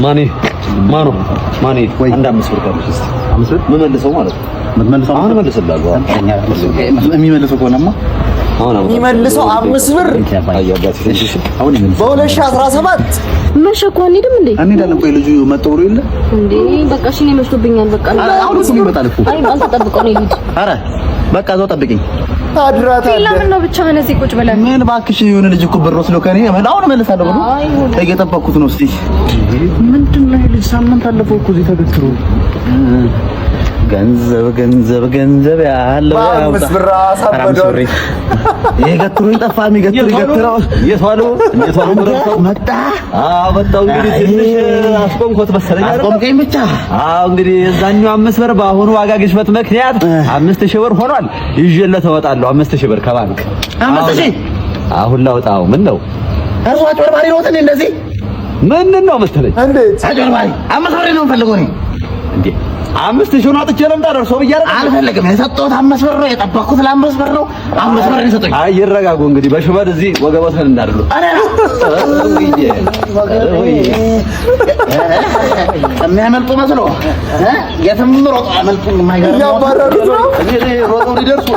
ማኔ አንድ 5 ብር ካለሽ እስቲ 5 ብር መመልሰው ማለት ነው። መመልሰው አሁን መልስልሃለሁ። የሚመልሰው ከሆነማ የሚመልሰው 5 ብር አሁን በ2017 መሸኮ አንሄድም እንዴ? አንሄዳለን። ቆይ ልጁ መጥቶ ብሎ የለ እንዴ? በቃ እሺ ነው መሽቶብኛል። በቃ አሁን እኮ ይመጣል እኮ። አይ አልተጠብቀው ነው ይሄድ። ኧረ በቃ እዛው ጠብቂኝ። አድራታ ለምን ነው ብቻ እዚህ ቁጭ ብለን? ምን እባክሽ የሆነ ልጅ እኮ ብር ወስዶ ከኔ አሁን እመልሳለሁ ብሎ እየጠበኩት ነው። እስቲ ምንድነው ይሄ ልጅ ሳምንት አለፈው እኮ እዚህ ተገትሮ ገንዘብ ያለው በአምስት ብር አሳበደው። የገትሩኝ ጠፋ። የሚገትረው የቷለው መጣ። መጣው እንግዲህ ትንሽ አስቆምኩት መሰለኝ። አስቆምከኝ ብቻ። እንግዲህ እዛኛው 5 ብር በአሁኑ ዋጋ ግሽበት ምክንያት 5000 ብር ሆኗል። ይዤለት እወጣለሁ 5000 ብር ከባንክ 5000 አሁን ላውጣው። ምን ነው እርሷ አጭበርባሪ ነው እንደዚህ ምን ነው መሰለኝ? እንዴት አጭበርባሪ 5 ብር ነው የምፈልገው እኔ እንዴ 5000 ነው አጥቼ ለምጣ ደርሶ ብያለሁ። አልፈልግም። የሰጠሁት 5 ብር ነው። የጠበቅኩት ለ5 ብር ነው። 5 ብር ነው የሰጠኝ። አይ ይረጋጉ እንግዲህ በሽመድ እዚህ ወገቦትን እንዳደሉ የሚያመልጡ መስሎ የትም ሮጦ አመልጡ። የማይገርም ያባረሩት ነው ሮጠው ሊደርሱ